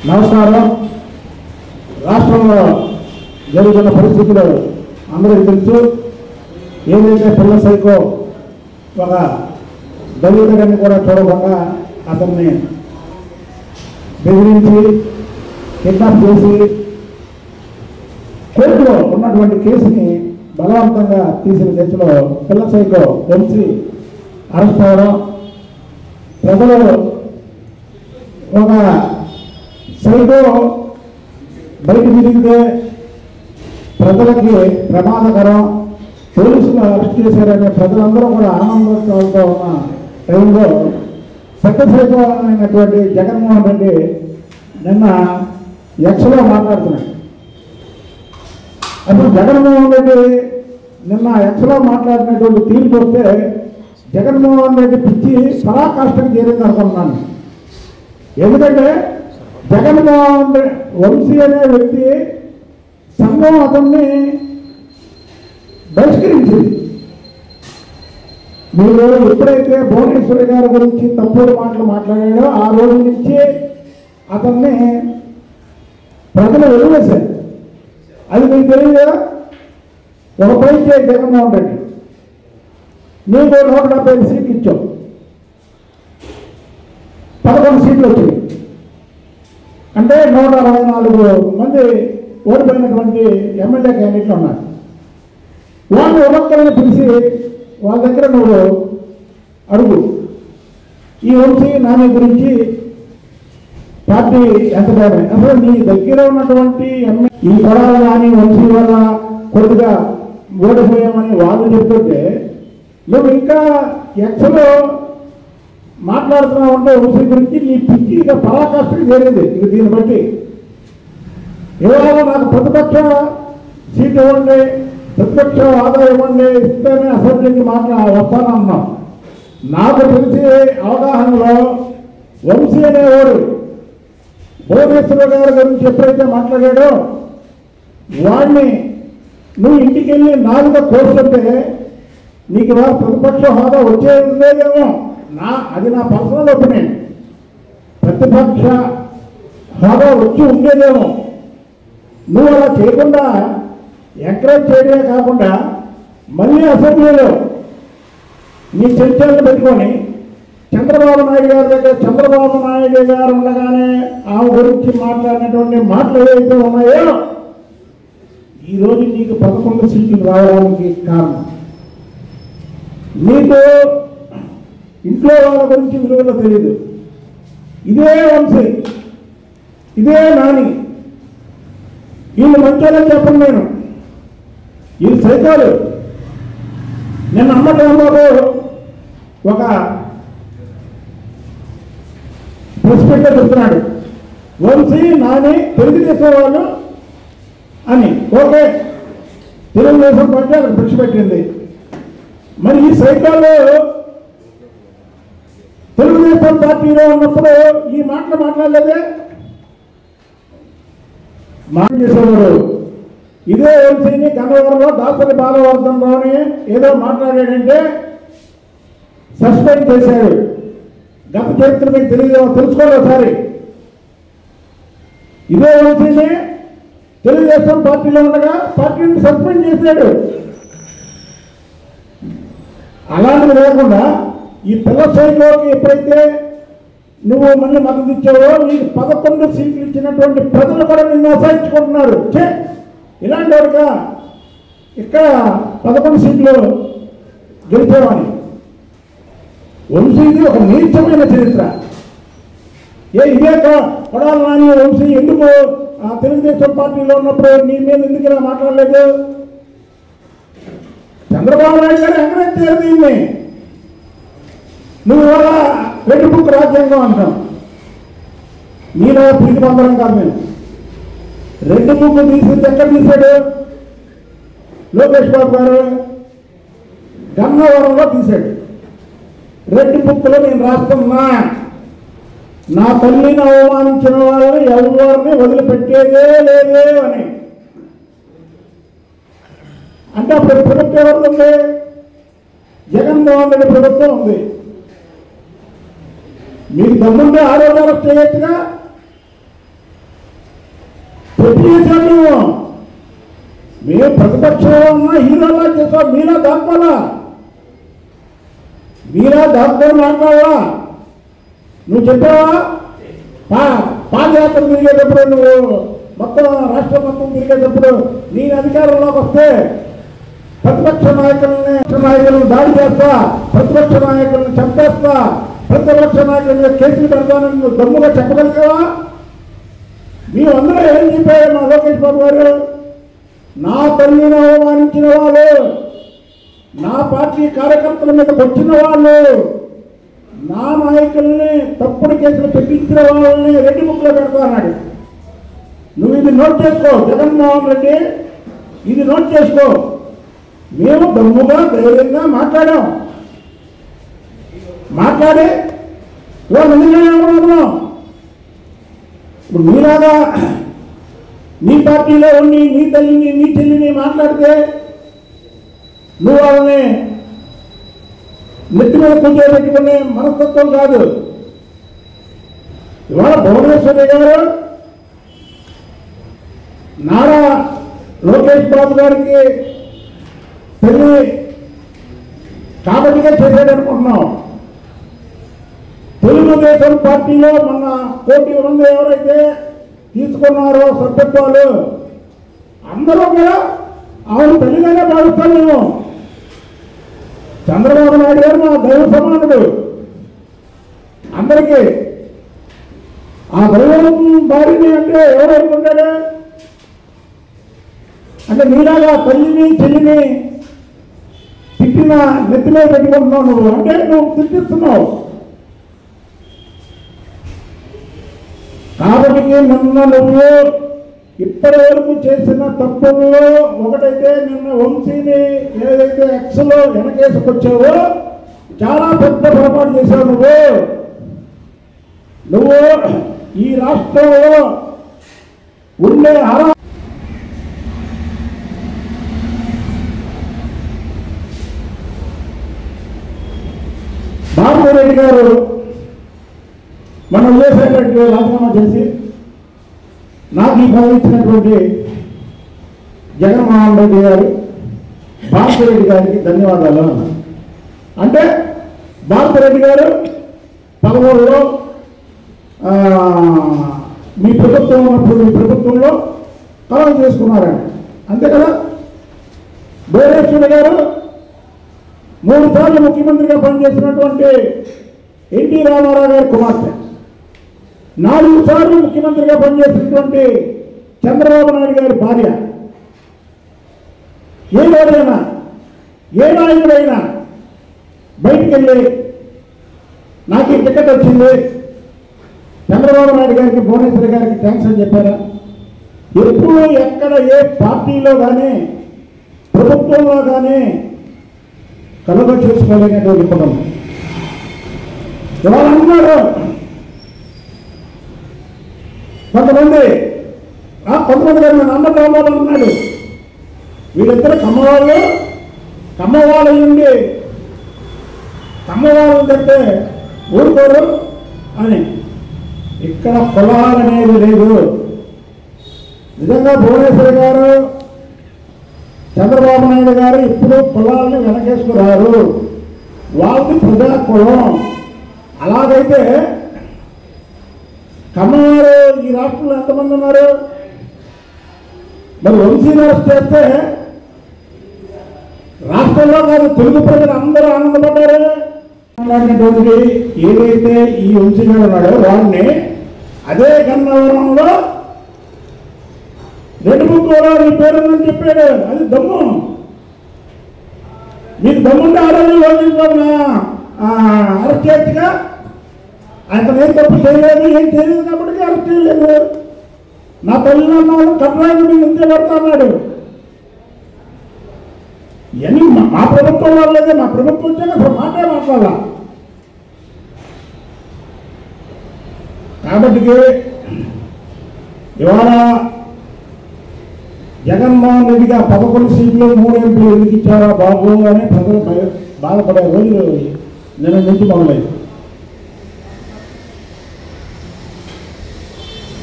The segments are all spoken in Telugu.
నమస్కారం. రాష్ట్రంలో జరుగుతున్న పరిస్థితులు అందరికీ తెలుసు. ఏదైతే పిల్ల సైకో ఒక దళితుడిని కూడా చూడకుండా అతన్ని బెదిరించి కిడ్నాప్ చేసి కోర్టులో ఉన్నటువంటి కేసుని బలవంతంగా తీసిన దశలో పిల్ల సైకో వంశీ అరెస్ట్ అవ్వడం, ప్రజలు ఒక సైకో బయట తిరిగితే ప్రజలకి ప్రమాదకరం, పోలీసులు అరెస్ట్ చేశారనే ప్రజలందరూ కూడా ఆనందోత్సవాలతో ఉన్న టైంలో పెద్ద సైకో అయినటువంటి జగన్మోహన్ రెడ్డి నిన్న ఎక్స్లో మాట్లాడుతున్నాడు. అసలు జగన్మోహన్ రెడ్డి నిన్న ఎక్స్లో మాట్లాడినటువంటి తీరు చూస్తే జగన్మోహన్ రెడ్డి పిచ్చి పరాకాష్ఠకు చేరింది అనుకుంటున్నాను. ఎందుకంటే జగన్మోహన్ వంశీ అనే వ్యక్తి సంఘం అతన్ని బహిష్కరించింది. మీరు ఎప్పుడైతే భువనేశ్వరి గారి గురించి తప్పుడు మాటలు మాట్లాడాడో ఆ రోజు నుంచి అతన్ని ప్రజలు వదిలేశారు. అది మీకు తెలియదా? ఒక పైకి జగన్మోహన్ రెడ్డి నీకు 175 సీట్లు ఇచ్చాం, 11 సీట్లు వచ్చింది. అంటే 164 మంది ఓడిపోయినటువంటి ఎమ్మెల్యే క్యాండిడేట్లు ఉన్నారు. వాళ్ళు ఒక్కొక్కరిని పిలిచి వాళ్ళ దగ్గర నువ్వు అడుగు, ఈ వంశీ నాని గురించి పార్టీ ఎంత బాగా అసలు నీ దగ్గర ఉన్నటువంటి ఈ కొడాల నాని వంశీ వల్ల కొద్దిగా ఓడిపోయామని వాళ్ళు చెప్తుంటే నువ్వు ఇంకా ఎక్స్లో మాట్లాడుతున్నావు అంటే వంశీ గురించి నీ పిచ్చి ఇక పరాకాష్ఠకు చేరింది. ఇక దీన్ని బట్టి ఇవాళ నాకు ప్రతిపక్ష సీటు ఇవ్వండి, ప్రతిపక్ష ఆదాయం ఇవ్వండి, ఇస్తేనే అసెంబ్లీకి వస్తానన్నాం. నాకు తెలిసి అవగాహనలో వంశీ అనేవాడు భువనేశ్వర గారి గురించి ఎప్పుడైతే మాట్లాడాడో వాడిని నువ్వు ఇంటికి వెళ్ళి 4 కోర్సుంటే నీకు ఇవాళ ప్రతిపక్ష హోదా వచ్చే ఉండేదేమో. అది నా పర్సనల్ ఒపీనియన్. ప్రతిపక్ష హోదా వచ్చి ఉండేదేమో. నువ్వు అలా చేయకుండా ఎంకరేజ్ చేయడమే కాకుండా మళ్ళీ అసెంబ్లీలో నీ చర్చలను పెట్టుకొని చంద్రబాబు నాయుడు గారి దగ్గర చంద్రబాబు నాయుడు గారు ఉండగానే ఆమె గురించి మాట్లాడినటువంటి మాటలు ఏవైతే ఉన్నాయో ఈరోజు నీకు 11 సీట్లు రావడానికి కారణం నీకు ఇంట్లో వాళ్ళ గురించి విలువలో తెలియదు. ఇదే వంశీ, ఇదే నాని, వీళ్ళు మంచోళ్ళని చెప్పను నేను, వీళ్ళు సైకాలు. నిన్న అమ్మటంలో ఒక ప్రెస్ మీట్లో చెప్తున్నాడు వంశీ నాని తెలుగుదేశం వాళ్ళు అని. ఓకే, తెలుగుదేశం పార్టీ అక్కడ ప్రెస్ పెట్టింది. మరి ఈ సైకాలు తెలుగుదేశం పార్టీలో ఉన్నప్పుడు ఈ మాటలు మాట్లాడలేదే. మాట చేసేవాడు ఇదే వంశీని గన్నవరంలో దాసరి బాలవర్ధనరావుని ఏదో మాట్లాడాడంటే సస్పెండ్ చేశాడు. గత చరిత్ర మీకు తెలియదేమో, తెలుసుకోవాలి ఒకసారి. ఇదే వంశీని తెలుగుదేశం పార్టీలో ఉండగా పార్టీని సస్పెండ్ చేశాడు. అలాంటిది లేకుండా ఈ పిల్ల సైకోకి ఎప్పుడైతే నువ్వు మళ్ళీ మద్దతు ఇచ్చావో నీకు 11 సీట్లు ఇచ్చినటువంటి ప్రజలు కూడా నిన్ను అసహించుకుంటున్నారు. ఇలాంటి వాడుగా ఇక్కడ 11 సీట్లు గెలిచేవాని. వంశీది ఒక నీచమైన చరిత్ర. ఇదే కొడాల నాని వంశీ ఎందుకు తెలుగుదేశం పార్టీలో ఉన్నప్పుడు నీ మీద ఎందుకు ఇలా మాట్లాడలేదు? చంద్రబాబు నాయుడు గారు ఎంకరేజ్ చేయరు దీన్ని. నువ్వు ఇవాళ రెడ్ బుక్ రాజ్యాంగం అంటాం. నీలో ప్రీతి పొందడం కాదు. నేను రెడ్ బుక్ తీసింది ఎక్కడ తీశాడు? లోకేష్ బాబు గారు గన్నవరంలో తీశాడు. రెడ్ బుక్లో నేను రాస్తున్నా, నా తల్లిని అవమానించిన వాళ్ళని ఎవరిని వదిలిపెట్టేదే లేదే అని. అంటే అప్పుడు ప్రభుత్వం ఎవరు ఉంది? జగన్మోహన్ రెడ్డి ప్రభుత్వం ఉంది. మీకు దమ్ముంటే ఆరోగ్యాలు చేయొచ్చుగా. చేశాము మేము ప్రతిపక్షంలో ఉన్న హీరోలా చేస్తాం. మీరా దాక్కోలా, మీరా దాక్కొని మాట్లాడాలా. నువ్వు చెప్పావా పాదయాత్ర తిరిగేటప్పుడు, నువ్వు మొత్తం రాష్ట్రం మొత్తం తిరిగేటప్పుడు నేను అధికారంలోకి వస్తే ప్రతిపక్ష నాయకులను దాడి చేస్తా, ప్రతిపక్ష నాయకులను చంపేస్తా, ప్రతిపక్ష నాయకుల మీద కేసులు పెడతానని నువ్వు దమ్ముగా చెప్పగలిగావా? మేమందరూ ఏం చెప్పారు? మా లోకేష్ బాబు గారు, నా తల్లిని అవమానించిన వాళ్ళు, నా పార్టీ కార్యకర్తల మీద వచ్చిన వాళ్ళు, నా నాయకుల్ని తప్పుడు కేసులు పెట్టించిన వాళ్ళని రెడ్డి బుక్లో పెడతా అన్నాడు. నువ్వు ఇది నోట్ చేసుకో జగన్మోహన్ రెడ్డి, ఇది నోట్ చేసుకో. మేము దమ్ముగా ధైర్యంగా మాట్లాడాం. మాట్లాడి వాళ్ళు ఎందుకు ఇప్పుడు మీలాగా నీ పార్టీలో ఉండి నీ తల్లిని నీ చెల్లిని మాట్లాడితే నువ్వు వాళ్ళని నెత్తి మీద కూర్చోబెట్టుకునే మనస్తత్వం కాదు. ఇవాళ భువనేశ్వరి గారు నారా లోకేష్ బాబు గారికి పెళ్లి కాబట్టిగా చేసేదనుకుంటున్నాం. తెలుగుదేశం పార్టీలో మొన్న 1 కోటి మంది ఎవరైతే తీసుకున్నారో సభ్యత్వాలు, అందరూ కూడా ఆవిడ పెళ్లిగానే భావిస్తాం మేము. చంద్రబాబు నాయుడు గారు మా దైవ సమానుడు. అందరికీ ఆ దైవం భార్యని అంటే ఎవరు అనుకుంటాడు? అంటే నీలాగా తల్లిని చెల్లిని తిట్టిన నెత్తి మీద పెట్టుకుంటున్నావు నువ్వు, అంటే నువ్వు తిట్టిస్తున్నావు. కాబట్టి నిన్న నువ్వు ఇప్పటి వరకు చేసిన తప్పుల్లో ఒకటైతే నిన్న వంశీని ఏదైతే ఎక్స్లో వెనకేసుకొచ్చావో చాలా పెద్ద పొరపాటు చేశావు నువ్వు ఈ రాష్ట్రంలో ఉండే భారతిరెడ్డి గారు మన విజయసాయిరెడ్డి రాజీనామా చేసి నాకు ఈ పదవి ఇచ్చినటువంటి జగన్మోహన్ రెడ్డి గారు భారతిరెడ్డి గారికి ధన్యవాదాలు అన్నారు. అంటే భారతిరెడ్డి గారు 13లో మీ ప్రభుత్వం ఉన్నప్పుడు మీ ప్రభుత్వంలో కలవ చేసుకున్నారండి, అంతే కదా. భువనేశ్వరి గారు 3 సార్లు ముఖ్యమంత్రిగా పనిచేసినటువంటి ఎన్టీ రామారావు గారి కుమార్తె, 4 సార్లు ముఖ్యమంత్రిగా పనిచేసినటువంటి చంద్రబాబు నాయుడు గారి భార్య. ఏ రోజైనా ఏ నాయకుడైనా బయటికి వెళ్ళి నాకు ఈ టికెట్ వచ్చింది చంద్రబాబు నాయుడు గారికి భువనేశ్వరి గారికి థ్యాంక్స్ అని చెప్పారా? ఎప్పుడు ఎక్కడ ఏ పార్టీలో కానీ ప్రభుత్వంలో కానీ కలుగ చేసుకోలేనటువంటి కుటుంబం. ఇవాళ అన్నారు కొంతమంది గారు నేను అన్నదామాలు అన్నాడు. వీళ్ళిద్దరు కమ్మవాళ్ళు ఉండి కమ్మవాళ్ళు చెప్తే ఊరుకోరు అని. ఇక్కడ కులాలనేది లేదు. నిజంగా భువనేశ్వరి గారు చంద్రబాబు నాయుడు గారు ఇప్పుడు కులాలను వెనకేసుకురారు. వాళ్ళకి ప్రజా కులం. అలాగైతే కమ్మవారు ఈ రాష్ట్రంలో ఎంతమంది ఉన్నారు? మరి వంశీని అరెస్ట్ చేస్తే రాష్ట్రంలో కాదు తెలుగు ప్రజలు అందరూ ఆనందపడ్డారు. మాట్లాడినటువంటి ఏదైతే ఈ వంశీ గారు ఉన్నాడో వాడిని అదే గన్నవరంలో రెడ్డిపుత్రుడు నీ పేరుందని చెప్పాడు. అది దమ్ము. మీకు దమ్ముంటే ఆ రోజు అరెస్ట్ చేయొచ్చుగా. ఆయన ఏం తప్పు చేయలేదు, ఏం చేయలేదు కాబట్టి అరెస్ట్ చేయలేదు. నా తల్లి అన్నాడు కట్రాయిని మీరు ఇంతే పడతా అన్నాడు. ఇవన్నీ మా ప్రభుత్వం వాళ్ళదే. మా ప్రభుత్వం వచ్చాక అసలు మాట్లాడాలా. కాబట్టి ఇవాళ జగన్మోహన్ రెడ్డిగా 11 సీట్లు 3 ఎంపీలు ఎందుకు ఇచ్చారా బాబు అని ప్రజలు బాధపడే రోజులు నిన్న నుంచి మొదలైంది.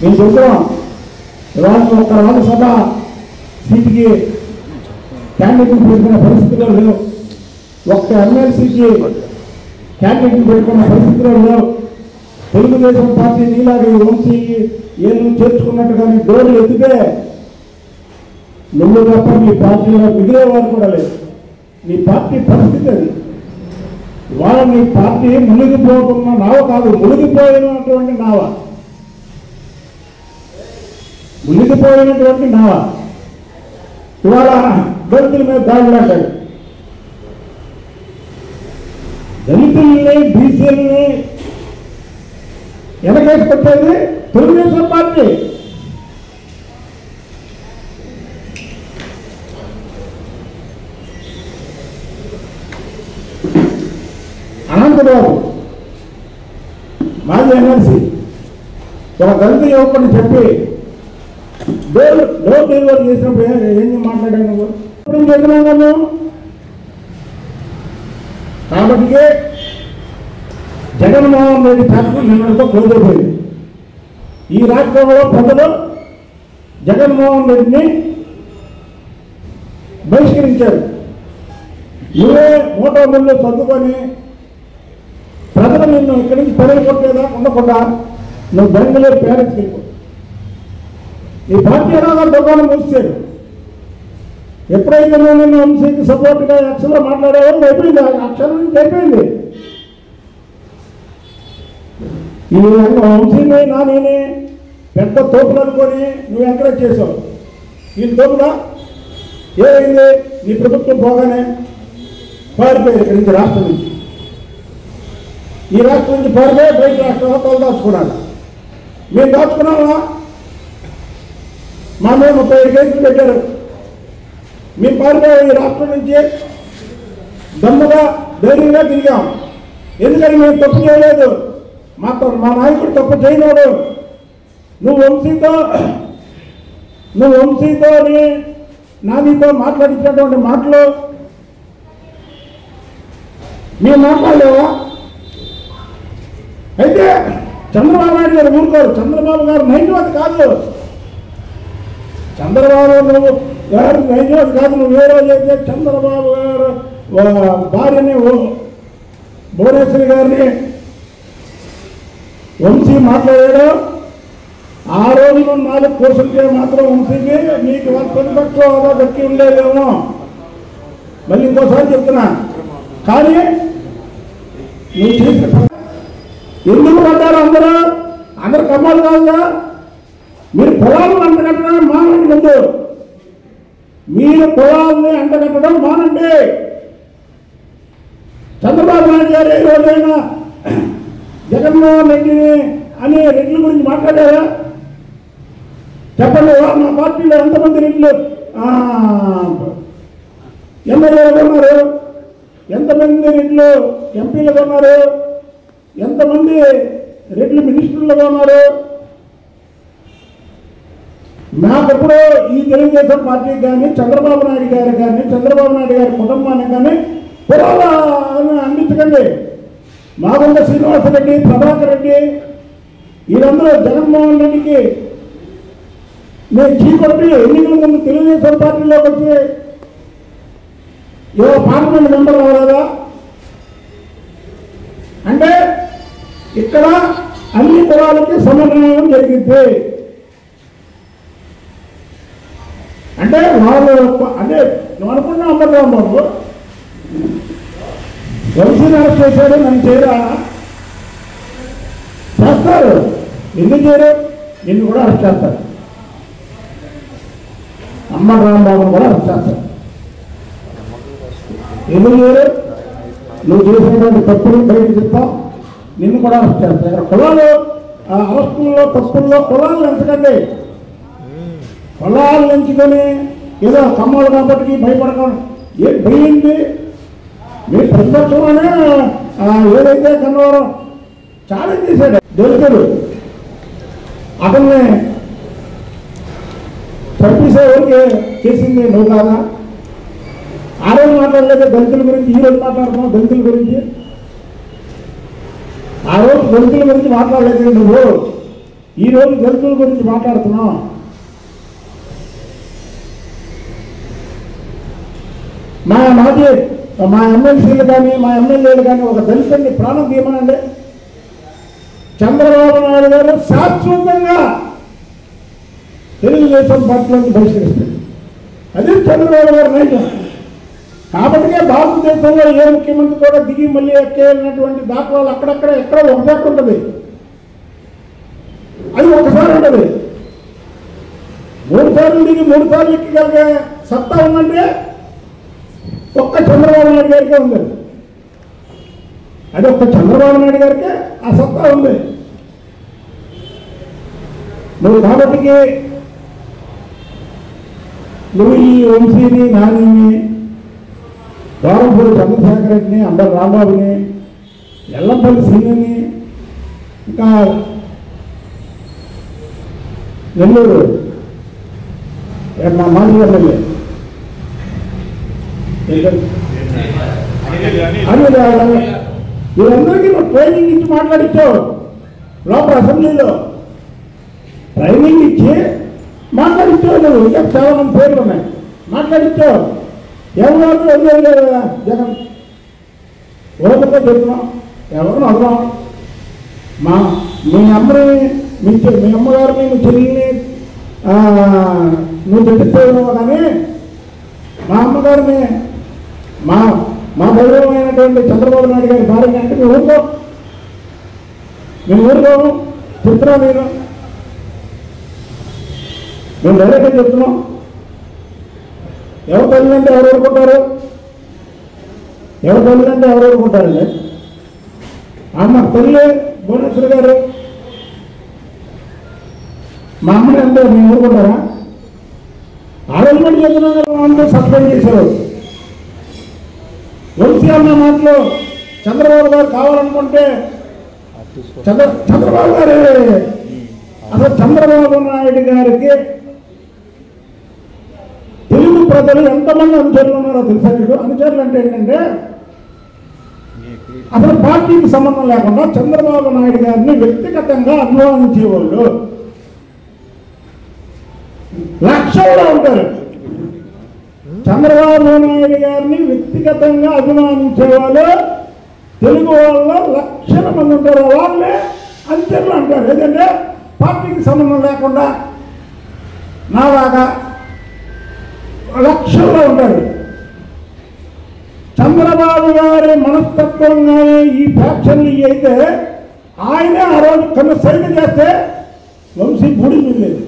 మేము చెప్తున్నాం ఇవాళ ఒక రాజ్యసభ సీటుకి క్యాండిడేట్ని పెట్టుకున్న పరిస్థితుల్లో లేవు, ఒక్క ఎమ్మెల్సీకి క్యాండిడేట్ని పెట్టుకున్న పరిస్థితుల్లో లేవు. తెలుగుదేశం పార్టీ నీలాగా వంశీకి ఏళ్ళు చేర్చుకున్నట్టు కానీ డోర్లు ఎత్తితే నువ్వు తప్ప నీ పార్టీలో మిగిలేవారు కూడా లేదు. నీ పార్టీ పరిస్థితి అది. ఇవాళ నీ పార్టీ మునిగిపోతున్న నావ కాదు, మునిగిపోయినటువంటి నావ, మునిగిపోయినటువంటి నావ. ఇవాళ దళితుల మీద దాడులు అంటాడు. దళితుల్ని బీసీలని వెనకేసుకొచ్చేది తెలుగుదేశం పార్టీ. అనంతబాబు మాజీ ఎమ్మెల్సీ ఒక దళిత యువకుడిని చెప్పి డోర్ డెలివరీ చేసినప్పుడు ఏం మాట్లాడాను నువ్వు చెప్తున్నాను. కాబట్టి జగన్మోహన్ రెడ్డి శాసనం నిన్నటితో క్లోజ్ అయిపోయింది. ఈ రాష్ట్రంలో ప్రజలు జగన్మోహన్ రెడ్డిని బహిష్కరించారు. నువ్వే మోటార్లు సర్దుకొని ప్రజలు నిన్ను ఇక్కడి నుంచి పనులు కొట్టేదా ఉండకుండా నువ్వు బెంగళూరు ప్యారెంట్స్కి వెళ్ళిపో. ఈ పార్టీ ఎలాగా దుకాణం మూసాడు. ఎప్పుడైతే నువ్వు నిన్ను వంశీకి సపోర్ట్గా అక్షరంలో మాట్లాడేవాళ్ళు అయిపోయింది, అక్షరం నుంచి అయిపోయింది. ఈ వంశీని నాని పెద్ద తోపులు అనుకొని నువ్వు ఎంకరేజ్ చేసావు. ఈ తోపులా ఏమైంది? నీ ప్రభుత్వం పోగానే పారిపోయింది ఇక్కడి నుంచి, రాష్ట్రం నుంచి. ఈ రాష్ట్రం నుంచి పారిపోయి బయట రాష్ట్రంలో తోలు దాచుకున్నాను. మేము దాచుకున్నామా? మా మీద 35 కేసులు పెట్టారు. మేము పారిపోయి ఈ రాష్ట్రం నుంచి దమ్ముగా ధైర్యంగా తిరిగాం. ఎందుకని మేము తప్పు చేయలేదు. మా నాయకుడు తప్పు చేయలేడు. నువ్వు వంశీతో నానితో మాట్లాడించినటువంటి మాటలు మేము మాట్లాడలేవా? అయితే చంద్రబాబు నాయుడు గారు ఊరుకోరు. చంద్రబాబు గారు నైన్యవాది కాదు. చంద్రబాబు గారు నైన్యవాది కాదు. నువ్వు ఏ రోజు అయితే చంద్రబాబు గారు భార్యని భువనేశ్వరి గారిని వంశీ మాట్లాడాడు. ఆ రోజు 4 కోర్సులకే మాత్రం వంశీకి నీకు ప్రతిపక్ష హోదా దక్కి ఉండేదేమో. మళ్ళీ ఇంకోసారి చెప్తున్నా. కానీ నువ్వు చేసిన ఎందుకు పడ్డారు? అందరూ కమ్మాలు కాదుగా. మీరు పొలాలను అంటగట్టడం మానండి. ముందు మీరు పొలాలని అంటగట్టడం మానండి. చంద్రబాబు నాయుడు గారు ఏ రోజైనా జగన్మోహన్ రెడ్డిని అని రెడ్ల గురించి మాట్లాడారా? చెప్పండి. మా పార్టీలో ఎంతమంది రెడ్లు ఎమ్మెల్యేలుగా ఉన్నారు? ఎంతమంది రెడ్లు ఎంపీలుగా ఉన్నారు? ఎంతమంది రెడ్లు మినిస్టర్లుగా ఉన్నారు? నాకెప్పుడు ఈ తెలుగుదేశం పార్టీకి కానీ చంద్రబాబు నాయుడు గారికి కానీ చంద్రబాబు నాయుడు గారి కుటుంబానికి కానీ పొలాలను అందించకండి. మాగుంట శ్రీనివాసరెడ్డి, ప్రభాకర్ రెడ్డి వీరందరూ జగన్మోహన్ రెడ్డికి నేను చీకొట్టి ఎన్నికల ముందు తెలుగుదేశం పార్టీలోకి వచ్చి పార్లమెంట్ మెంబర్ అవ్వలేదా? అంటే ఇక్కడ అన్ని కులాలకి సమన్వయం జరిగింది. అంటే వాళ్ళు అంటే నువ్వు అనుకున్నా అమ్మరావు బాబు వంశీని అరెస్ట్ చేశాడు, నన్ను చేయరా? చేస్తారు. ఎందుకు చేయరు? నిన్ను కూడా అరెస్ట్ చేస్తారు. అమ్మ రాంబాబును కూడా అరెస్ట్ చేస్తారు. ఎందుకు చేయరు? నువ్వు చేసినటువంటి తప్పులు బయటకు చెప్తావు, నిన్ను కూడా అరెస్ట్ చేస్తారు. ఇక్కడ కులాలు అరెస్టుల్లో తప్పుల్లో కులాలు ఎంచకండి. పొలాలు ఎంచుకొని ఏదో కమ్మలు కాబట్టి భయపడకండి. ఏం భయండి? మీ ప్రతిపక్షంలోనే ఏదైతే కన్నవారో ఛాలెంజ్ చేశాడు దళితుడు, అతన్ని చంపేసే వరకు చేసింది నువ్వు కాదా? ఆ రోజు మాట్లాడలేదు దళితుల గురించి, ఈ రోజు మాట్లాడుతున్నావు దళితుల గురించి. ఆ రోజు దళితుల గురించి మాట్లాడలేదు నువ్వు, ఈ రోజు దళితుల గురించి మాట్లాడుతున్నావు. మా ఎమ్మెల్సీలు కానీ మా ఎమ్మెల్యేలు కానీ ఒక దళితుడిని ప్రాణం తీయమనండి. చంద్రబాబు నాయుడు గారు శాశ్వతంగా తెలుగుదేశం పార్టీలోకి బహిష్కరిస్తారు. అదే చంద్రబాబు గారు నైజం. కాబట్టికే భారతదేశంలో ఏ ముఖ్యమంత్రి కూడా దిగి మళ్ళీ ఎక్కేసినటువంటి దాఖలాలు అక్కడక్కడ ఎక్కడ ఒక దాకా ఉంటుంది. అది ఒకసారి ఉంటుంది. 3 సార్లు దిగి 3 సార్లు ఎక్కగలిగే సత్తా ఉందంటే ఒక్క చంద్రబాబు నాయుడు గారికే ఉంది. అది ఒక్క చంద్రబాబు నాయుడు గారికే ఆ సత్తా ఉంది. నువ్వు కాబట్టికి నువ్వు ఈ వంశీని, నానిని, దోరంపూడి చంద్రశేఖర్ రెడ్డిని, అంబర్ రాంబాబుని, ఎల్లంపల్లి శ్రీని, ఇంకా నెల్లూరు మా మాజీ ఎమ్మెల్యే వీళ్ళందరికీ నువ్వు ట్రైనింగ్ ఇచ్చి మాట్లాడించావు. లోపల అసెంబ్లీలో ట్రైనింగ్ ఇచ్చి మాట్లాడించావు. నువ్వు ఇంకా చాలా మంది పేర్లు ఉన్నాయి, మాట్లాడించావు. ఎవరు వదిలేదు కదా జగన్. ఓపిక చెప్తున్నాం, ఎవరిని వదలం. మీ అమ్మని మీ అమ్మగారిని మీ చెల్లిని నువ్వు పెట్టిస్తావు కానీ మా అమ్మగారిని మా గౌరవమైనటువంటి చంద్రబాబు నాయుడు గారి భార్య అంటే మేము ఊరుకోము చెప్తున్నాం. మేము డైరెక్ట్గా చెప్తున్నాం. ఎవరు తల్లిదంటే ఎవరు ఊరుకుంటారు? ఎవరు తల్లిదంటే ఎవరు ఊరుకుంటారండి? అమ్మ తల్లి భువనేశ్వరి గారు మా అమ్మని అంటే మేము ఊరుకుంటారా? ఆరోగ్యం చెప్తున్నా సస్పెండ్ చేశారు. వంశీ అన్న మాటలో చంద్రబాబు గారు కావాలనుకుంటే చంద్రబాబు గారు అసలు చంద్రబాబు నాయుడు గారికి తెలుగు ప్రజలు ఎంతమంది అనుచరులు ఉన్నారో తెలుసా మీకు? అనుచరులు అంటే ఏంటంటే అసలు పార్టీకి సంబంధం లేకుండా చంద్రబాబు నాయుడు గారిని వ్యక్తిగతంగా అభిమానించేవాళ్ళు లక్షల్లో ఉంటారు. చంద్రబాబు నాయుడు గారిని వ్యక్తిగతంగా అభిమానించేవాళ్ళు తెలుగు వాళ్ళ లక్షల మంది ఉంటారు. వాళ్ళే అనుచరులు అంటారు. ఏదంటే పార్టీకి సంబంధం లేకుండా నాలాగా లక్షల్లో ఉంటారు. చంద్రబాబు గారి మనస్తత్వంగానే ఈ ఫ్యాక్షన్లు అయితే ఆయనే ఆ రోజు కన్నా సైన్ చేస్తే వంశీ బూడి మిగిలేదు.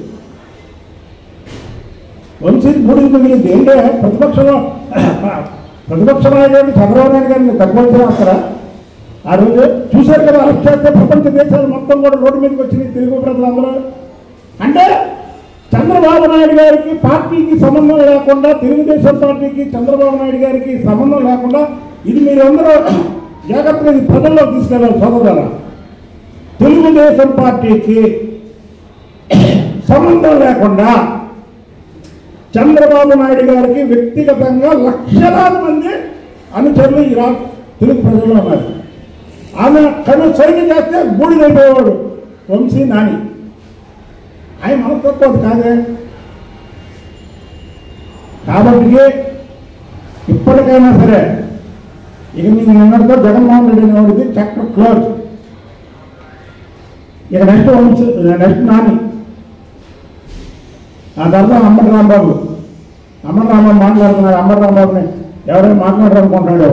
వంశీ బూడి మిగిలింది ఏంటంటే ప్రతిపక్ష నాయకుడు చంద్రబాబు నాయుడు గారిని తక్కువ చేస్తారా? ఆ రోజు చూశారు కదా, అరెస్ట్ చేస్తే ప్రపంచ దేశాలు మొత్తం కూడా రోడ్డు మీదకి వచ్చినాయి తెలుగు ప్రజలందరూ. అంటే చంద్రబాబు నాయుడు గారికి పార్టీకి సంబంధం లేకుండా, తెలుగుదేశం పార్టీకి చంద్రబాబు నాయుడు గారికి సంబంధం లేకుండా, ఇది మీరందరూ జాగ్రత్తగా ఇది ప్రజల్లో తీసుకెళ్ళాలి సోదరులారా. తెలుగుదేశం పార్టీకి సంబంధం లేకుండా చంద్రబాబు నాయుడు గారికి వ్యక్తిగతంగా లక్షలాది మంది అనుచరులు ఈ తెలుగు ప్రజల్లో ఉన్నారు. ఆమె కను సైన్ చేస్తే బూడిదైపోయేవాడు వంశీ నాని. ఆయన మనస్తత్వం కాదే. కాబట్టి ఇప్పటికైనా సరే ఇక మీకు నిన్నటితో జగన్మోహన్ రెడ్డి అనేవాడికి చాప్టర్ క్లోజ్. ఇక నెక్స్ట్ నాని, ఆ తర్వాత అమ్మర్ రాంబాబు మాట్లాడుతున్నారు. అమ్మర్ రాంబాబుని ఎవరైనా మాట్లాడాలనుకుంటున్నాడు.